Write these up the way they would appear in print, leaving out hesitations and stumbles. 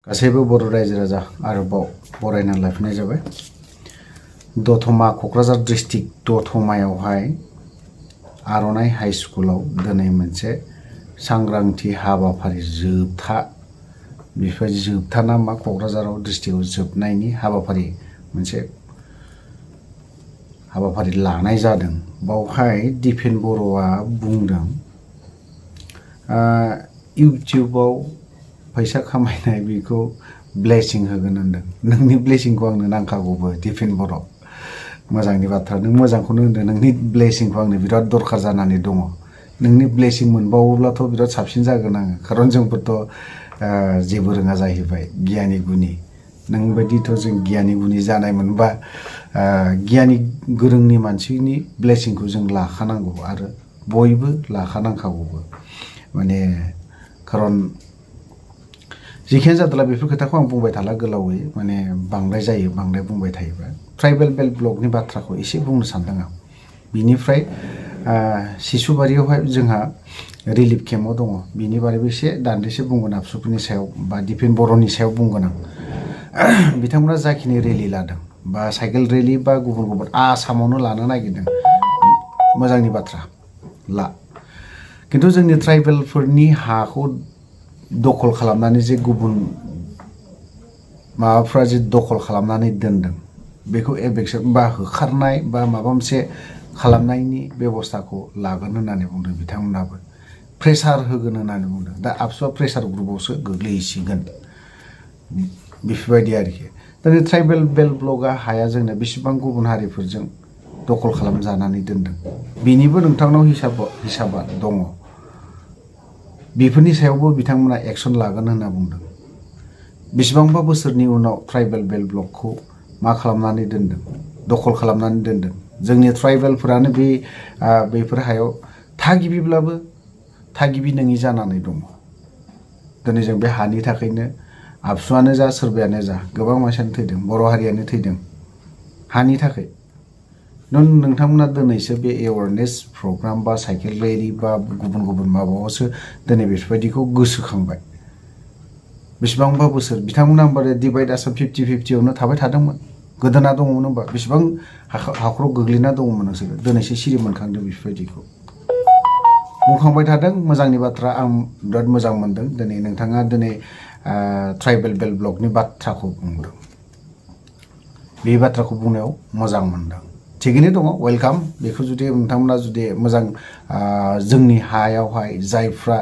गासैबो बर' रायजो राजा आरोबाव बरायनानै लाफिननाय जाबाय। दतमा क'क्राझार डिस्ट्रिक्ट दतमायावहाय आर'नाइ हाइ स्कुलाव दिनै मोनसे सांग्रांथि हाबाफारि जोबथा बेफोरबायदि जोबथा ना मा क'क्राझाराव डिस्ट्रिक्टआव जोबनायनि हाबाफारि मोनसे हाबाफारि लानाय जादों। बावहाय दिपेन बर'आ बुंदों इउटिउबाव फैसा खामायनाय बेखौ ब्लेसिं होगोन होनदों। नोंनि ब्लेसिंखौ आंनो नांखागौबो दिपेन बर'। मोजांनि बाथ्रा, नों मोजांखौनो होनदों। नोंनि ब्लेसिंखौ आंनो बिराद दरखार जानानै दङ। नोंनि ब्लेसिं मोनबावोब्लाथ' बिराद साबसिन जागोन आङो, खारन जोंफोरथ' जेबो रोङा जाहैबाय गियानि गुनि। नों बायदिथ' जों गियानि गुनि जानाय मोनबा गियानि गोरोंनि मानसिनि ब्लेसिंखौ जों लाखानांगौ आरो बयबो लाखानांखागौबो। माने खारन जिखियानो जादोला बेफोर खोथाखौ आं बुंबाय थाला गोलावै, माने बांद्राय जायो बांद्राय बुंबाय थायोबा। ट्राइबेल बेल्ट ब्लकनि बाथ्राखौ एसे बुंनो सानदों आं। बिनिफ्राय सिसुबारियावहाय जोंहा रिलिफ केम्पआव दङ, बिनि बारैबो एसे दान्दिसे बुंगोन आबसुफोरनि सायाव बा दिपेन बर'नि सायाव बुंगोन आं। बिथांमोना जाखिनि रेलि लादों बा साइकेल रेलि बा गुबुन गुबुन आसामावनो लानो नागिरदों, मोजांनि बाथ्रा ला। खिन्थु जोंनि ट्राइबेलफोरनि हाखौ दखल खालामनानै जे गुबुन माबाफ्रा जे दखल खालामनानै दोनदों, बेखौ एभेक्सन बा होखारनाय बा माबा मोनसे खालामनायनि बेबस्थाखौ लागोन होननानै बुंदों बिथांमोनाबो। प्रेसार होगोन होननानै बुंदों। दा आबसुआ प्रेसार ग्रुपआवसो गोग्लैहैसिगोन बेफोरबायदि आरोखि। दिनै ट्राइबेल बेल्ट ब्लकआ हाया जोंना बेसेबां गुबुन हारिफोरजों दखल खालामजानानै दोनदों, बेनिबो नोंथांनाव हिसाबा दङ। बेफोरनि सायावबो बिथांमोना एक्सन लागोन होनना बुंदों। बेसेबांबा बोसोरनि उनाव ट्राइबेल बेल्ट ब्लकखौ मा खालामनानै दोनदों, दखल खालामनानै दोनदों। जोंनि ट्राइबेलफोरानो बेफोर हायाव थागिबिब्लाबो थागिबि नङि जानानै दङ। दिनै जों बे हानि थाखायनो आबसुआनो जा सोरबायानो जा गोबां मानसियानो थैदों, बर' हारियानो थैदों हानि थाखाय। नोंथांमोना दिनैसो बे एवारनेस प्रग्राम बा साइकेल रेलि बा गुबुन गुबुन माबायावसो दिनै बेफोरबायदिखौ गोसोखांबाय। बेसेबांबा बोसोर बिथांमोना होमबा डिभाइड आसाम 50-50आवनो थाबाय थादोंमोन। गोदोना दङमोन होमबा बेसेबां हाखराव गोग्लैना दङमोन नोंसोरो, दिनैसो सिरि मोनखांदों बेफोरबायदिखौ बुंखांबाय थादों। मोजांनि बाथ्रा, आं बिराद मोजां मोनदों दिनै नोंथाङा दिनै ट्राइबेल बेल्ट ब्लकनि बाथ्राखौ बुंदों। बे बाथ्राखौ बुंनायाव मोजां मोनदों। थिगैनो दङ, वेलकाम। बेखौ जुदि नोंथांमोना जुदि मोजां जोंनि हायावहाय जायफ्रा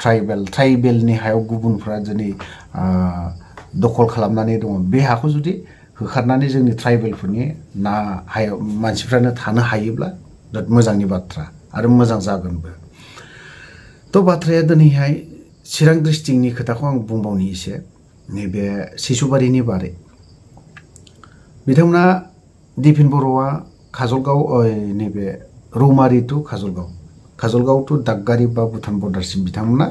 ट्राइबेलनि हायाव गुबुनफ्रा दिनै दखल खालामनानै दङ, बे हाखौ जुदि होखारनानै जोंनि ट्राइबेलफोरनि हायाव मानसिफ्रानो थानो हायोब्ला बिराद मोजांनि बाथ्रा आरो मोजां जागोनबो। थ' बाथ्राया दिनैहाय चिरां डिस्ट्रिक्टनि खोथाखौ आं बुंबावनि एसे, नैबे सिसुबारिनि बारै। बिथांमोना दिपेन बर'आ काजलगाव नैबे रौमारि टु काजलगाव टु दागगारि बा भुटान बर्डारसिम बिथांमोना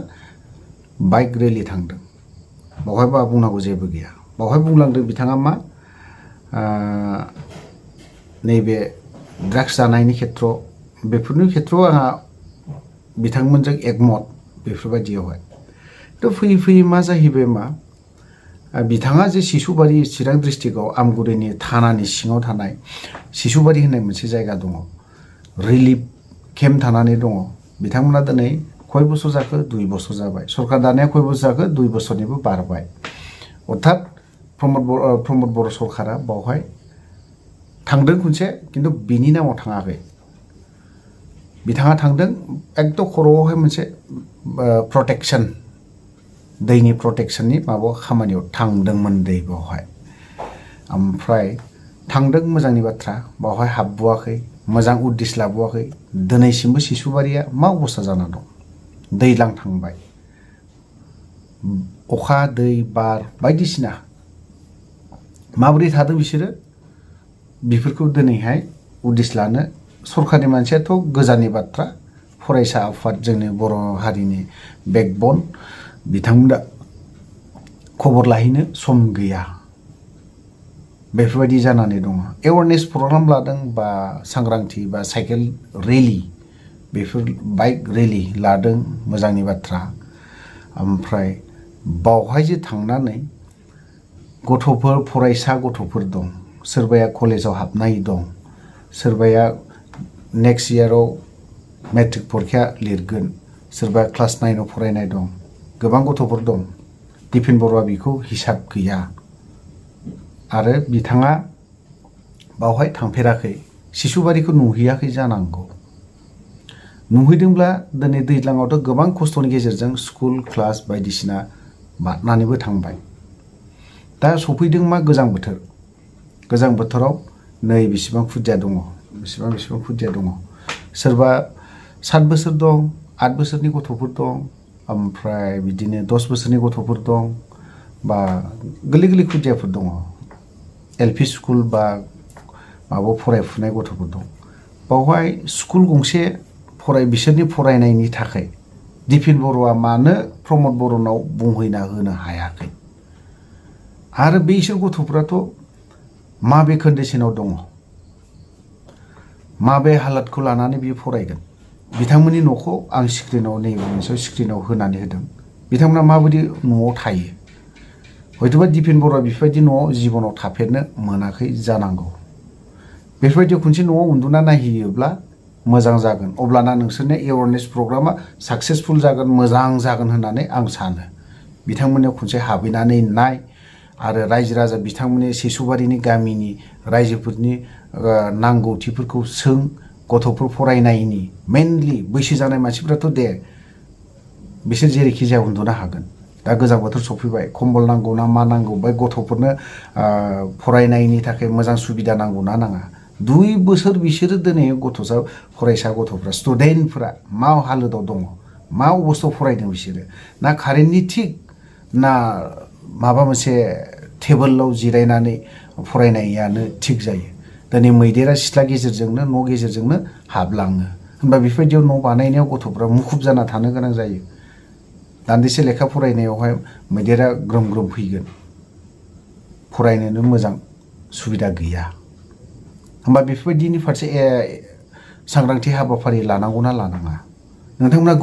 बाइक रेलि थांदों। बावहायबा बुंनांगौ जेबो गैया। बावहाय बुंलांदों बिथाङा मा नैबे ड्राग्स जानायनि खेथ्रआव, बेफोरनि खेथ्रआव आंहा बिथांमोनजों एकमत बेफोरबायदियावहाय। थ' फैयै फैयै मा जाहैबाय, मा बिथाङा जे सिसुबारि चिरां डिस्ट्रिक्टआव आमगुरिनि थानानि सिङाव थानाय सिसुबारि होननाय मोनसे जायगा दङ, रिलिफ केम्प थानानै दङ। बिथांमोना दिनै खय बोसोर जाखो, 2 बोसोर जाबाय। सरकार दानाया खय बोसोर जाखो, 2 बोसोरनिबो बारबाय। अर्थात प्रमद बर' सरकारा बावहाय थांदों खनसे, खिन्थु बिनि नामाव थाङाखै। बिथाङा थांदों एकदम खर'आवहाय मोनसे प्रटेक्सन, दैनि प्रटेक्सननि माबा खामानियाव थांदोंमोन दै बावहाय। ओमफ्राय थांदों, मोजांनि बाथ्रा। बावहाय हाबबोआखै, मोजां उद्दिस लाबोआखै। दिनैसिमबो सिसुबारिया मा अबस्था जाना दं, दैज्लां थांबाय, अखा दै बार बायदिसिना माबोरै थादों बिसोरो, बेफोरखौ दिनैहाय उद्दिस लानो सरकारनि मानसियाथ' गोजाननि बाथ्रा। फरायसा आफाद, जोंनि बर' हारिनि बेकबन, बिथांमोना खबर लाहैनो सम गैया। बेफोरबायदि जानानै दङ। एवारनेस प्रग्राम लादों बा सांग्रांथि बा साइकेल रेलि, बेफोर बाइक रेलि लादों, मोजांनि बाथ्रा। ओमफ्राय बावहाय जे थांनानै गथ'फोर फरायसा गथ'फोर दं सोरबाया कलेजाव हाबनाय दं सोरबाया नेक्स्ट इयाराव मेट्रिक परिखा लिरगोन सोरबा क्लास 9 आव फरायनाय दं गोबां गथ'फोर दं दिपेन बर'आ बेखौ हिसाब गैया आरो बिथाङा बावहाय थांफेराखै शिशुबारिखौ नुहैयाखै जानांगौ नुहैदोंब्ला दिनै दैज्लाङावथ' गोबां खस्थ'नि गेजेरजों स्कुल क्लास बायदिसिना बारनानैबो थांबाय दा सफैदों मा गोजां बोथोराव नै बेसेबां खुदिया दङ बेसेबां खुदिया दङ सोरबा 7 बोसोर दं 8 बोसोरनि गथ'फोर दं ओमफ्राय बिदिनो 10 बोसोरनि गथ'फोर दं बा गोरलै खुदियाफोर दङ एलपि स्कुल बा माबा फरायफुनाय गथ'फोर दं बावहाय स्कुल गंसे बिसोरनि फरायनायनि थाखाय दिपेन बर'आ मानो प्रमद बर'नाव बुंहैना होनो हायाखै आरो बैसोर गथ'फोराथ' माबे कन्डिशनाव दङ माबे हालादखौ लानानै बियो फरायगोन बिथांमोननि न'खौ आं स्क्रिनाव नैबे मोनसे स्क्रिनाव होनानै होदों बिथांमोना माबायदि न'आव थायो हयथ'बा दिपेन बर'आ बेफोरबायदि न'आव जिबनाव थाफेरनो मोनाखै जानांगौ बेफोरबायदि खनसे न'आव उन्दुना नायहैयोब्ला मोजां जागोन अब्लाना नोंसोरनि एवारनेस प्रग्रामा साक्सेसफुल जागोन मोजां जागोन होननानै आं सानो बिथांमोननियाव खनसे हाबहैनानै नाय आरो रायजो राजा बिथांमोननि शिशुबारिनि गामिनि रायजोफोरनि नांगौथिफोरखौ सों गथ'फोर फरायनायनि मेनलि बैसो जानाय मानसिफ्राथ' दे बिसोर जेरैखि जाया उन्दुनो हागोन दा गोजां बोथोर सफैबाय कम्बल नांगौ ना मा नांगौ बे गथ'फोरनो फरायनायनि थाखाय मोजां सुबिदा नांगौ ना नाङा 2 बोसोर बिसोरो दिनै फरायसा गथ'फ्रा स्टुडेन्टफोरा मा हालोदाव दङ मा अबस्थायाव फरायदों बिसोरो ना कारेन्टनि थिक ना माबा मोनसे टेबोलाव जिरायनानै फरायनायानो थिक जायो दिनै मैदेरा सिथ्ला गेजेरजोंनो न' गेजेरजोंनो हाबलाङो होनबा बेफोरबायदियाव न' बानायनायाव गथ'फ्रा मुखुब जाना थानो गोनां जायो दान्दिसे लेखा फरायनायावहाय मैदेरा ग्रोम फैगोन फरायनोनो मोजां सुबिदा गैया होनबा बेफोरबायदिनि फारसे सांग्रांथि हाबाफारि लानांगौना लानाङा नोंथांमोना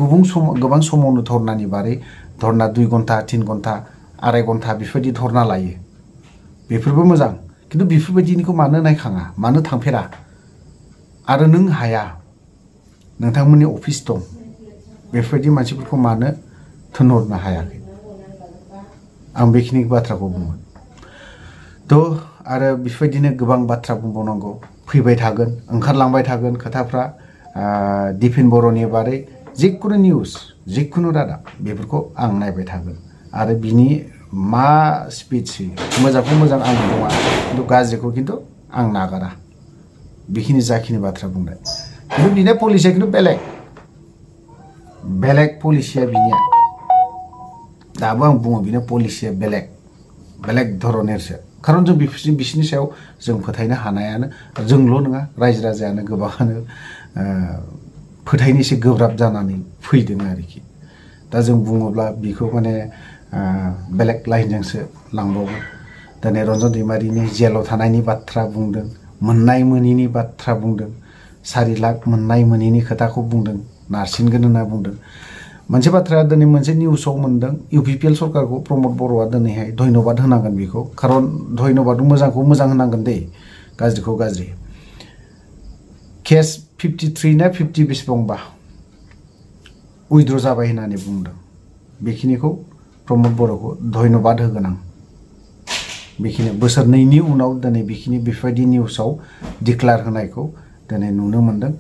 गोबां समावनो धरनानि बारै धरना 2 घन्टा 3 घन्टा 2.5 घन्टा बेफोरबायदि धरना लायो बेफोरबो मोजां खिन्थु बेफोरबायदिनिखौ मानो नायखाङा मानो थांफेरा आरो नों हाया नोंथांमोननि अफिस दं बेफोरबायदि मानसिफोरखौ मानो थिनहरनो हायाखै आं बेखिनि बाथ्राखौ बुङो थ' आरो बेफोरबायदिनो गोबां बाथ्रा बुंबावनांगौ फैबाय थागोन ओंखारलांबाय थागोन खोथाफ्रा दिपेन बर'नि बारै जिखुनु निउस जिखुनु रादाब बेफोरखौ आं नायबाय थागोन आरो बिनि मा स्पिच मोजांखौ मोजां आं बुङा खिन्थु गाज्रिखौ खिन्थु आं नागारा बेखिनि जाखिनि बाथ्रा बुंनाय खिन्थु बिना पलिसिया खिन्थु बेलेग पलिसिया बिनिया दाबो आं बुङो बिना पलिसिया बेलेग धरनेरसो खारन जों बिसोरनि सायाव जों फोथायनो हानायानो जोंल' नङा रायजो राजायानो गोबाङानो फोथायनो एसे गोब्राब जानानै फैदों आरोखि दा जों बुङोब्ला बिखौ माने बेलेग लाइनजोंसो लांबावगोन दिनै रन्जन दैमारिनि जेलाव थानायनि बाथ्रा बुंदों मोननाय मोनैनि बाथ्रा बुंदों 4 लाख मोननाय मोनैनि खोथाखौ बुंदों नारसिनगोन होनना बुंदों मोनसे बाथ्राया दिनै मोनसे निउसाव मोनदों इउपिपिएल सरकारखौ प्रमद बर'आ दिनैहाय धन्यबाद होनांगोन बेखौ खारन धन्यबाद मोजांखौ मोजां होनांगोन दे गाज्रिखौ गाज्रि केस 53 ना 50 बेसेबांबा उइद्र जाबाय होननानै बुंदों बेखिनिखौ प्रमद बर'खौ धन्यबाद होगोन आं बेखिनि बोसोरनैनि उनाव दिनै बेफोरबायदि निउसाव डिक्लेयार होनायखौ दिनै नुनो मोनदों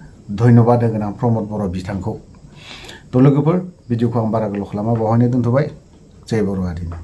धन्यबाद होगोन आं प्रमद बर' बिथांखौ थ' लोगोफोर भिडिअखौ आं बारा गोलाव खालामा बावहायनो दोनथ'बाय जय बर' हारिनि